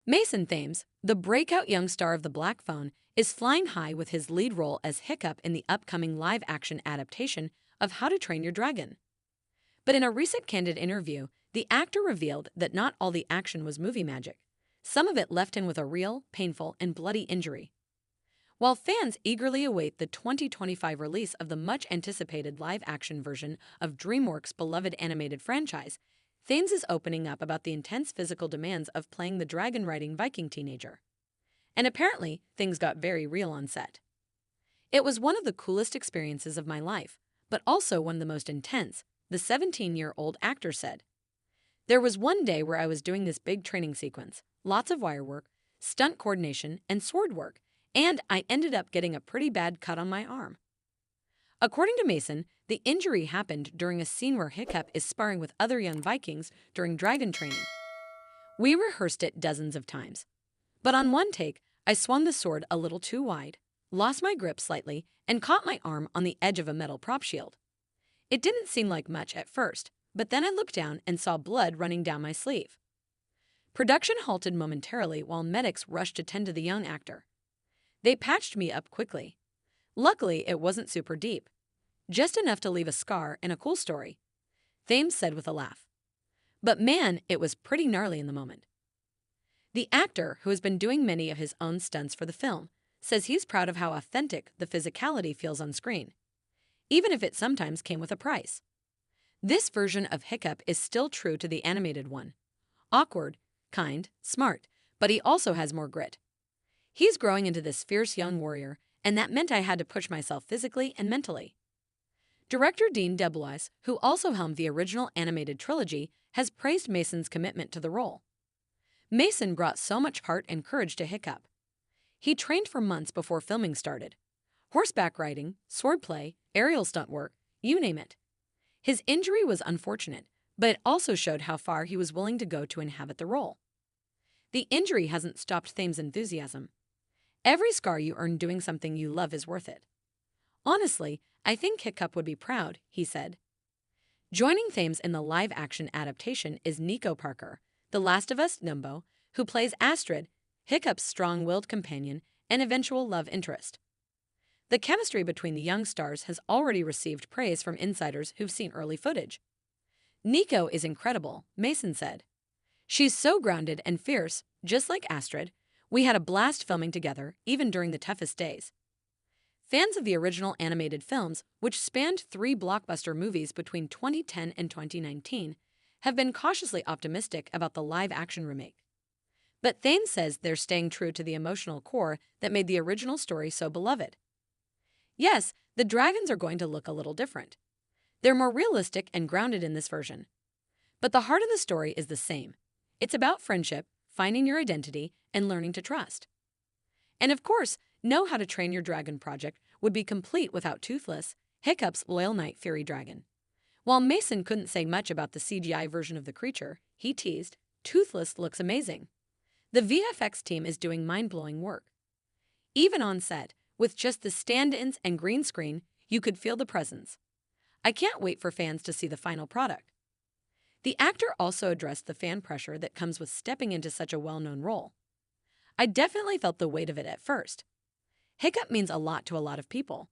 Mason Thames, the breakout young star of the Black Phone, is flying high with his lead role as Hiccup in the upcoming live-action adaptation of How to Train Your Dragon. But in a recent candid interview, the actor revealed that not all the action was movie magic. Some of it left him with a real, painful, and bloody injury. While fans eagerly await the 2025 release of the much-anticipated live-action version of DreamWorks' beloved animated franchise, Thames is opening up about the intense physical demands of playing the dragon-riding Viking teenager. And apparently, things got very real on set. "It was one of the coolest experiences of my life, but also one of the most intense," the 17-year-old actor said. "There was one day where I was doing this big training sequence, lots of wire work, stunt coordination, and sword work, and I ended up getting a pretty bad cut on my arm." According to Mason, the injury happened during a scene where Hiccup is sparring with other young Vikings during dragon training. "We rehearsed it dozens of times. But on one take, I swung the sword a little too wide, lost my grip slightly, and caught my arm on the edge of a metal prop shield. It didn't seem like much at first, but then I looked down and saw blood running down my sleeve." Production halted momentarily while medics rushed to tend to the young actor. "They patched me up quickly. Luckily, it wasn't super deep. Just enough to leave a scar and a cool story," Thames said with a laugh. "But man, it was pretty gnarly in the moment." The actor, who has been doing many of his own stunts for the film, says he's proud of how authentic the physicality feels on screen, even if it sometimes came with a price. This version of Hiccup is still true to the animated one. Awkward, kind, smart, but he also has more grit. "He's growing into this fierce young warrior, and that meant I had to push myself physically and mentally." Director Dean DeBlois, who also helmed the original animated trilogy, has praised Mason's commitment to the role. "Mason brought so much heart and courage to Hiccup. He trained for months before filming started. Horseback riding, swordplay, aerial stunt work, you name it. His injury was unfortunate, but it also showed how far he was willing to go to inhabit the role." The injury hasn't stopped Thames' enthusiasm. "Every scar you earn doing something you love is worth it. Honestly, I think Hiccup would be proud," he said. Joining Thames in the live-action adaptation is Nico Parker, The Last of Us Numbo, who plays Astrid, Hiccup's strong-willed companion and eventual love interest. The chemistry between the young stars has already received praise from insiders who've seen early footage. "Nico is incredible," Mason said. "She's so grounded and fierce, just like Astrid. We had a blast filming together, even during the toughest days." Fans of the original animated films, which spanned 3 blockbuster movies between 2010 and 2019, have been cautiously optimistic about the live-action remake. But Thames says they're staying true to the emotional core that made the original story so beloved. "Yes, the dragons are going to look a little different. They're more realistic and grounded in this version. But the heart of the story is the same. It's about friendship, finding your identity, and learning to trust." And of course, no How to Train Your Dragon project would be complete without Toothless, Hiccup's loyal Night Fury dragon. While Mason couldn't say much about the CGI version of the creature, he teased, "Toothless looks amazing. The VFX team is doing mind-blowing work. Even on set, with just the stand-ins and green screen, you could feel the presence. I can't wait for fans to see the final product." The actor also addressed the fan pressure that comes with stepping into such a well-known role. "I definitely felt the weight of it at first. Hiccup means a lot to a lot of people.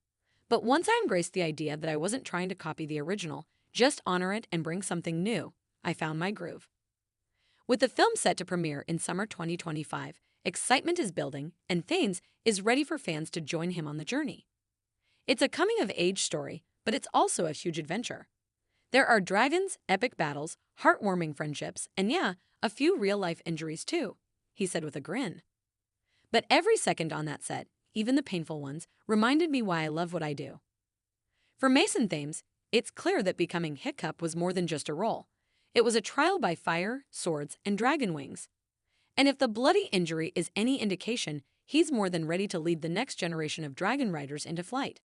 But once I embraced the idea that I wasn't trying to copy the original, just honor it and bring something new, I found my groove." With the film set to premiere in summer 2025, excitement is building, and Thames is ready for fans to join him on the journey. It's a coming-of-age story, but it's also a huge adventure. There are dragons, epic battles, heartwarming friendships, and yeah, a few real-life injuries too, he said with a grin. "But every second on that set, even the painful ones, reminded me why I love what I do." For Mason Thames, it's clear that becoming Hiccup was more than just a role. It was a trial by fire, swords, and dragon wings. And if the bloody injury is any indication, he's more than ready to lead the next generation of dragon riders into flight.